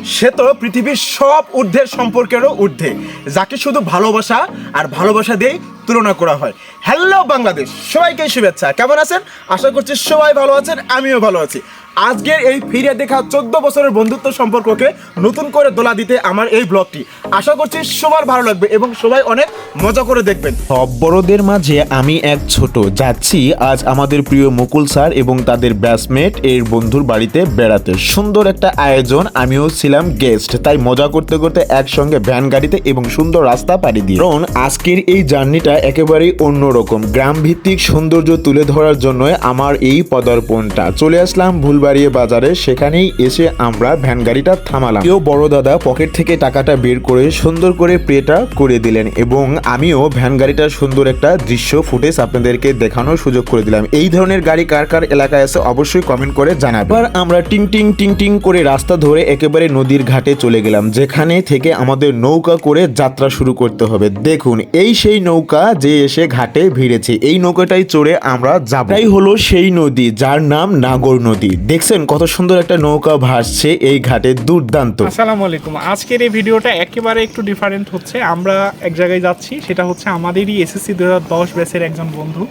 সে তো পৃথিবীর সব ঊর্ধ্বের সম্পর্কেরও ঊর্ধ্বে, যাকে শুধু ভালোবাসা আর ভালোবাসা দিয়েই তুলনা করা হয়। হ্যালো বাংলাদেশ, সবাইকে শুভেচ্ছা। কেমন আছেন? আশা করছি সবাই ভালো আছেন, আমিও ভালো আছি। আজকের এই ফিরে দেখা 14 বছরের বন্ধুত্ব সম্পর্ককে নতুন করে দোলা দিতে আমার এই ব্লগটি, আশা করছি সবার ভালো লাগবে এবং সবাই অনেক মজা করে দেখবেন। সব বড়দের মাঝে আমি এক ছোট যাচ্ছি আজ আমাদের প্রিয় মুকুল স্যার এবং তাদের ব্যাচমেট এর বন্ধুর বাড়িতে বেড়াতে। সুন্দর একটা আয়োজন, আমিও ছিলাম গেস্ট, তাই মজা করতে করতে একসঙ্গে ভ্যান গাড়িতে এবং সুন্দর রাস্তা পাড়ি দিই। কারণ আজকের এই জার্নিটা একেবারেই অন্যরকম, গ্রাম ভিত্তিক সৌন্দর্য তুলে ধরার জন্য আমার এই পদার্পণটা। চলে আসলাম ভুলবাড়িয়া বাজারে, সেখানেই এসে আমরা ভ্যান গাড়িটা থামালাম। কেউ বড় দাদা পকেট থেকে টাকাটা বের করে সুন্দর করে পেটা করে দিলেন এবং আমিও ভ্যান গাড়িটার সুন্দর একটা দৃশ্য ফুটেজ আপনাদেরকে দেখানোর সুযোগ করে দিলাম। এই ধরনের গাড়ি কার কার এলাকায় আছে অবশ্যই কমেন্ট করে জানাবেন। এবার আমরা টিং টিং টিং টিং করে রাস্তা ধরে একেবারে নদীর ঘাটে চলে গেলাম, যেখানে থেকে আমাদের নৌকা করে যাত্রা শুরু করতে হবে। দেখুন এই সেই নৌকা যে এসে ঘাটে ভিড়েছে, এই নৌকাটাই চড়ে আমরা যাব। এটাই হলো সেই নদী যার নাম নাগর নদী। দেখছেন কত সুন্দর একটা নৌকা ভাসছে এই ঘাটে, দুর্দান্ত। আসসালামু আলাইকুম। আজকের এই ভিডিওটা একেবারে একটু ডিফারেন্ট হচ্ছে। আমরা এক জায়গায় যাচ্ছি, সেটা হচ্ছে আমাদেরই এসএসসি 2010 ব্যাচের একজন বন্ধু।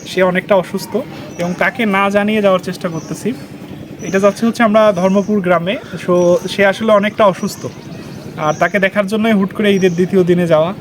সে অনেকটা অসুস্থ এবং তাকে না জানিয়ে যাওয়ার চেষ্টা করতেছি। এটা যাচ্ছে হচ্ছে আমরা ধর্মপুর গ্রামে। সে আসলে অনেকটা অসুস্থ, আর তাকে দেখার জন্যই হুট করে ঈদের দ্বিতীয় দিনে যাওয়া।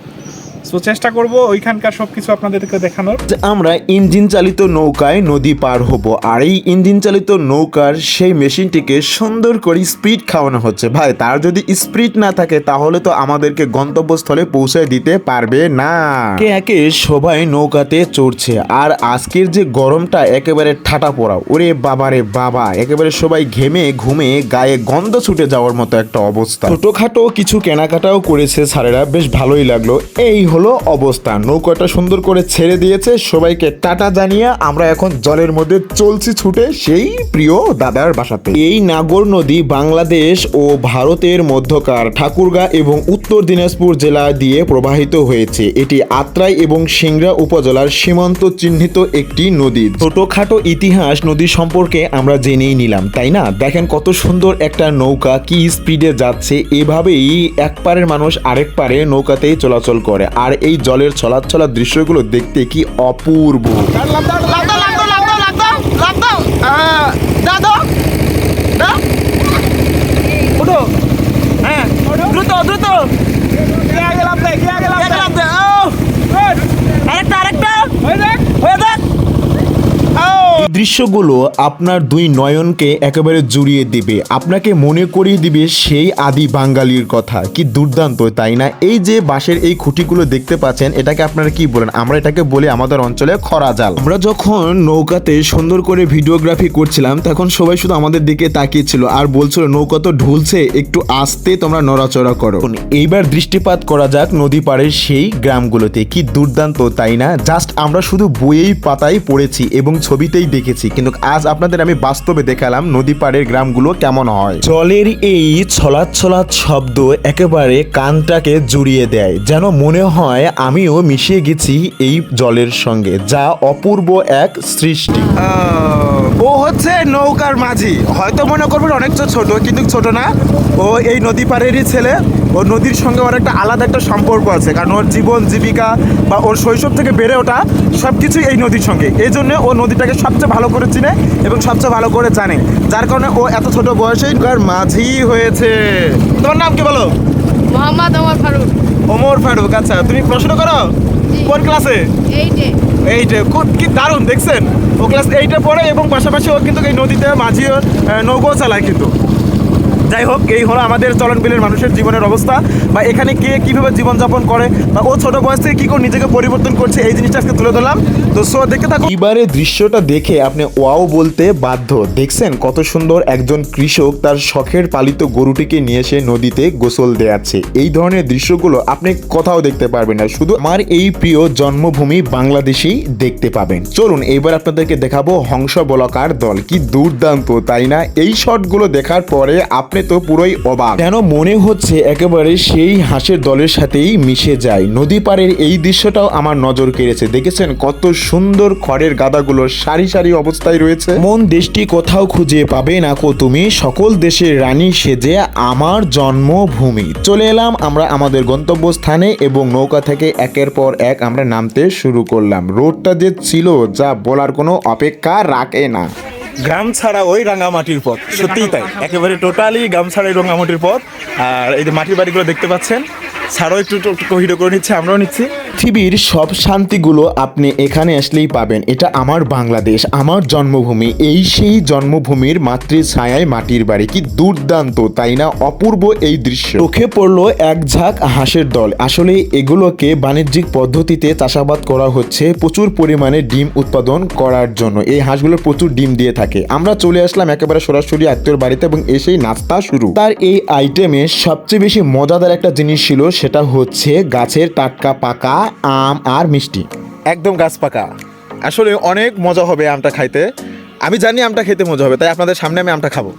সো চেষ্টা করব ওইখানকার সব কিছু আপনাদেরকে দেখানোর। আমরা ইঞ্জিন চালিত নৌকায় নদী পার হব, আর এই ইঞ্জিন চালিত নৌকার সেই মেশিনটিকে সুন্দর করে স্পিড খাওয়ানো হচ্ছে। ভাই, তার যদি স্পিড না থাকে তাহলে তো আমাদেরকে গন্তব্যস্থলে পৌঁছে দিতে পারবে না। একে একে সবাই নৌকাতে চড়ছে, আর আজকের যে গরমটা একেবারে ঠাটা পড়া, ওরে বাবা রে বাবা, একেবারে সবাই ঘেমে ঘুমে গায়ে গন্ধ ছুটে যাওয়ার মতো একটা অবস্থা। ছোটখাটো কিছু কেনাকাটাও করেছে স্যারেরা, বেশ ভালোই লাগলো। এই হলো অবস্থা, নৌকাটা সুন্দর করে ছেড়ে দিয়েছে, সবাইকে টাটা জানিয়ে আমরা এখন জলের মধ্যে চলছি ছুটে সেই প্রিয় দাদার বাসাতে। এই নাগর নদী বাংলাদেশ ও ভারতের মধ্যকার ঠাকুরগাঁ এবং উত্তর দিনাজপুর জেলা দিয়ে প্রবাহিত হয়েছে। এটি আত্রাই এবং সিংড়া উপজেলার সীমান্ত চিহ্নিত একটি নদী। ছোটখাটো ইতিহাস নদী সম্পর্কে আমরা জেনেই নিলাম, তাই না? দেখেন কত সুন্দর একটা নৌকা কি স্পিডে যাচ্ছে। এভাবেই এক পারের মানুষ আরেক পারে নৌকাতেই চলাচল করে, আর এই জলের ছলাছলা দৃশ্যগুলো দেখতে কি অপূর্ব। দৃশ্যগুলো আপনার দুই নয়নকে একেবারে জুড়িয়ে দিবে, আপনাকে মনে করিয়ে দিবে সেই আদি বাঙালির কথা। কি দুর্দান্ত, তাই না? এই যে বাঁশের এই খুঁটিগুলো দেখতে পাচ্ছেন, এটাকে আপনারা কি বলেন? আমরা এটাকে বলি আমাদের অঞ্চলে খরা জাল। আমরা যখন নৌকাতে সুন্দর করে ভিডিওগ্রাফি করছিলাম তখন সবাই শুধু আমাদের দিকে তাকিয়েছিল আর বলছিল নৌকা তো ঢুলছে, একটু আস্তে তোমরা নড়াচড়া করো। এইবার দৃষ্টিপাত করা যাক নদী পাড়ের সেই গ্রামগুলোতে, কি দুর্দান্ত, তাই না? জাস্ট আমরা শুধু বইয়েই পাতায় পড়েছি এবং ছবিতেই দেখেছি, কিন্তু আজ আপনাদের আমি বাস্তবে দেখালাম নদী পাড়ের গ্রামগুলো কেমন হয়। জলের এই ছলাৎ ছলাৎ শব্দ একেবারে কানটাকে জুড়িয়ে দেয়, যেন মনে হয় আমিও মিশিয়ে গেছি এই জলের সঙ্গে, যা অপূর্ব এক সৃষ্টি। ও হচ্ছে নৌকার মাঝি, হয়তো মনে করবেন অনেক ছোট, কিন্তু ছোট না। ও এই নদী পাড়েরই ছেলে। ও নদীর সঙ্গে ওর একটা আলাদা একটা সম্পর্ক আছে, কারণ ওর জীবন জীবিকা বা ওর শৈশব থেকে বেড়ে ওঠা সব কিছুই এই নদীর সঙ্গে। এই জন্য ও নদীটাকে সবচেয়ে ভালো করে চিনে এবং সবচেয়ে ভালো করে জানে, যার কারণে ও এত ছোট বয়সেই নৌকার মাঝি হয়েছে। তোমার নাম কি বলো? মোহাম্মদ ওমর ফারুক। ওমর ফারুক, আচ্ছা। তুমি পড়াশোনা করো কোন ক্লাসে? এইটে। কি দারুণ, দেখছেন? ও ক্লাস 8-এ পড়ে এবং পাশাপাশি ও কিন্তু এই নদীতে মাঝি নৌকাও চালায়। কিন্তু যাই হোক, এই হলো আমাদের চলন বিলের মানুষের জীবনের অবস্থা, বা এখানে কে কীভাবে জীবনযাপন করে, বা ও ছোট বয়স থেকে কী করে নিজেকে পরিবর্তন করছে, এই জিনিসটা আজকে তুলে ধরলাম। তো সো দেখতে থাকো। এবারে দৃশ্যটা দেখে আপনি ওয়াও বলতে বাধ্য। দেখছেন কত সুন্দর একজন কৃষক তার শখের পালিত গরুটিকে নিয়ে এসে নদীতে গোসল দেয়াচ্ছে। এই ধরনের দৃশ্যগুলো আপনি কোথাও দেখতে পারবেন না, শুধু আমার এই প্রিয় জন্মভূমি বাংলাদেশেই দেখতে পাবেন। চলুন এবার আপনাদেরকে দেখাবো হংস বলাকার দল। কি দুর্দান্ত, তাই না? এই শটগুলো দেখার পরে আপনি তো পুরোই অবাক, যেন মনে হচ্ছে একেবারে সেই হাঁসের দলের সাথেই মিশে যায়। নদী পাড়ের এই দৃশ্যটাও আমার নজর কেড়েছে। দেখেছেন কত সুন্দর খড়ের গাদাগুলো সারি সারি অবস্থায় রয়েছে। মন দেশটি কোথাও খুঁজে পাবে না কো তুমি, সকল দেশের রানী সেজে আমার জন্মভূমি। চলে এলাম আমরা আমাদের গন্তব্যস্থানে এবং নৌকা থেকে একের পর এক আমরা নামতে শুরু করলাম। রোডটা যে ছিল যা বলার কোনো অপেক্ষা রাখে না। গ্রাম ছাড়া ওই রাঙামাটির পথ, সত্যিই তাই, একেবারে টোটালি গ্রাম ছাড়া এই রাঙামাটির পথ। আর এই যে মাটির বাড়িগুলো দেখতে পাচ্ছেন, ছাড়াও একটু ভিডিও করে নিচ্ছে, আমরাও নিচ্ছি। পৃথিবীর সব শান্তিগুলো আপনি এখানে আসলেই পাবেন। এটা আমার বাংলাদেশ, আমার জন্মভূমি। এই সেই জন্মভূমির মাতৃছায়ায় মাটির বাড়ি। কি দুর্দান্ত তাই না? অপূর্ব এই দৃশ্য। চোখে পড়লো এক ঝাঁক হাঁসের দল। আসলে এগুলোকে বাণিজ্যিক পদ্ধতিতে চাষাবাদ করা হচ্ছে প্রচুর পরিমাণে ডিম উৎপাদন করার জন্য। এই হাঁসগুলো প্রচুর ডিম দিয়ে থাকে। আমরা চলে আসলাম একেবারে সরাসরি আত্মীয়র বাড়িতে এবং এসেই নাস্তা শুরু। তার এই আইটেমে সবচেয়ে বেশি মজাদার একটা জিনিস ছিল, সেটা হচ্ছে গাছের টাটকা পাকা আম আর মিষ্টি। একদম গাছ পাকা। আসলে অনেক মজা হবে আমটা খাইতে। আমি জানি আমটা খেতে মজা হবে, তাই আপনাদের সামনে আমি আমটা খাবো।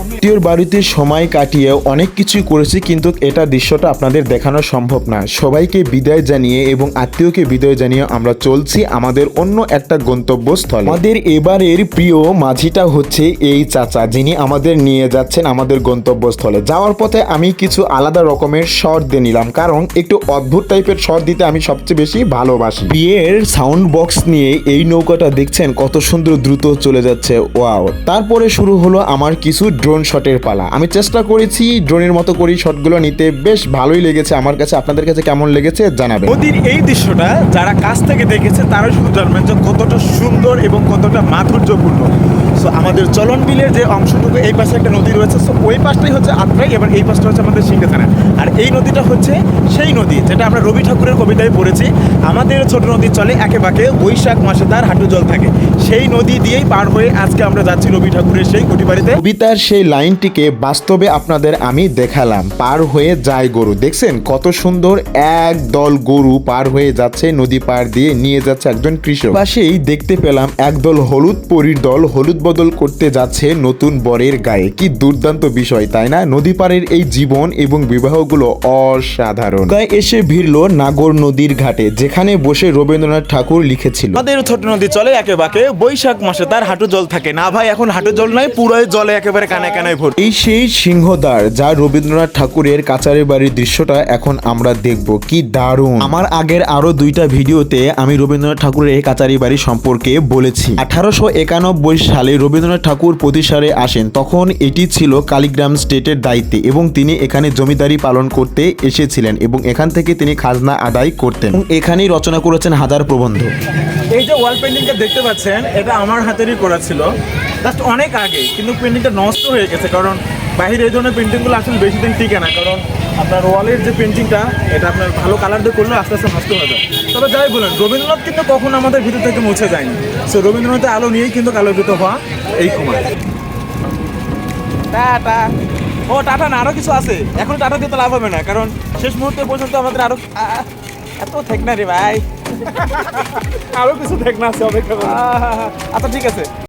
আত্মীয়র বাড়িতে সময় কাটিয়ে অনেক কিছুই করেছি, কিন্তু এটা দৃশ্যটা আপনাদের দেখানো সম্ভব না। সবাইকে বিদায় জানিয়ে এবং আত্মীয়কে বিদায় জানিয়ে আমরা চলছি আমাদের অন্য একটা গন্তব্যস্থলে। আমাদের এবারের প্রিয় মাঝিটা হচ্ছে এই চাচা, যিনি আমাদের নিয়ে যাচ্ছেন আমাদের গন্তব্যস্থলে। যাওয়ার পথে আমি কিছু আলাদা রকমের শট দিয়ে নিলাম, কারণ একটু অদ্ভুত টাইপের শট দিতে আমি সবচেয়ে বেশি ভালোবাসি। বিয়ের সাউন্ড বক্স নিয়ে এই নৌকাটা দেখছেন কত সুন্দর দ্রুত চলে যাচ্ছে। ওয়াও! তারপরে শুরু হলো আমার কিছু ড্রোন শটের পালা। আমি চেষ্টা করেছি ড্রোনের মতো করে শটগুলো নিতে, বেশ ভালোই লেগেছে আমার কাছে। আপনাদের কাছে কেমন লেগেছে জানাবেন। নদীর এই দৃশ্যটা যারা কাছ থেকে দেখেছে তারা শুধু জানবেন যে কতটা সুন্দর এবং কতটা মাধুর্যপূর্ণ। সো আমাদের চলন বিলের যে অংশটুকু, এই পাশে একটা নদী রয়েছে, সো ওই পাশটাই হচ্ছে আত্রাই, এবার এই পাশটা হচ্ছে আমাদের সিংহাথানা। আর এই নদীটা হচ্ছে সেই নদী যেটা আমরা রবি ঠাকুরের কবিতায় পড়েছি, আমাদের ছোট নদী চলে একে বাঁকে, বৈশাখ মাসে তার হাঁটু জল থাকে। সেই নদী দিয়েই পার হয়ে আজকে আমরা যাচ্ছি রবি ঠাকুরের সেই কুটিবাড়িতে। কবিতার সেই লাইনটিকে বাস্তবে আপনাদের আমি দেখালাম। পার হয়ে যায় গরু, দেখছেন কত সুন্দর এক দল গরু পার হয়ে যাচ্ছে নদী পার দিয়ে, নিয়ে যাচ্ছে একজন কৃষক। পাশেই দেখতে পেলাম একদল হলুদ পরীর দল হলুদ বদল করতে যাচ্ছে নতুন বরের গায়ে। কি দুর্দান্ত বিষয় তাই না? নদী পাড়ের এই জীবন এবং বিবাহগুলো অসাধারণ। গায়ে এসে ভিড়লো নাগর নদীর ঘাটে, যেখানে বসে রবীন্দ্রনাথ ঠাকুর লিখেছিল, আমাদের ছোট নদী চলে একে বাঁকে, বৈশাখ মাসে তার হাঁটু জল থাকে। না ভাই, এখন হাঁটু জল নাই, পুরোই জলে একেবারে কানায় কানায় ভর্তি। এই সেই সিংহদ্বার যা রবীন্দ্রনাথ ঠাকুরের কাচারি বাড়ির দৃশ্যটা এখন আমরা দেখব। কি দারুণ! আমার আগের আরো দুইটা ভিডিওতে আমি রবীন্দ্রনাথ ঠাকুরের এই কাচারি বাড়ি সম্পর্কে বলেছি। 1891 সালে রবীন্দ্রনাথ ঠাকুর প্রতিসারে আসেন, তখন এটি ছিল কালীগ্রাম স্টেটের দায়িত্বে এবং তিনি এখানে জমিদারি পালন করতে এসেছিলেন এবং এখান থেকে তিনি খাজনা আদায় করতেন এবং এখানেই রচনা করেছেন হাজার প্রবন্ধ। এই যে ওয়াল পেন্টিংটা দেখতে পাচ্ছেন, এটা আমার হাতেরই করা ছিল জাস্ট অনেক আগে, কিন্তু পেন্টিংটা নষ্ট হয়ে গেছে, কারণ বাইরে এই ধরনের পেন্টিংগুলো আসলে বেশি দিন টিকে না, কারণ আপনার ওয়ালের যে পেন্টিংটা এটা আপনার ভালো কালার দিয়ে করলে আস্তে আস্তে নষ্ট হয়ে যায়। তবে যাই বলেন, রবীন্দ্রনাথ কিন্তু কখনো আমাদের ভিতর থেকে মুছে যায়নি। সো রবীন্দ্রনাথের আলো নিয়েই কিন্তু আলোকিত হওয়া এই কুমার। টাটা। ও টাটা না, আরও কিছু আছে। এখন টাটা দিয়ে তো লাভ হবে না, কারণ শেষ মুহূর্তে পর্যন্ত আমাদের আরো এত ঠেক না রে ভাই, আরো কিছু ঠেক না আছে অপেক্ষা। আচ্ছা ঠিক আছে।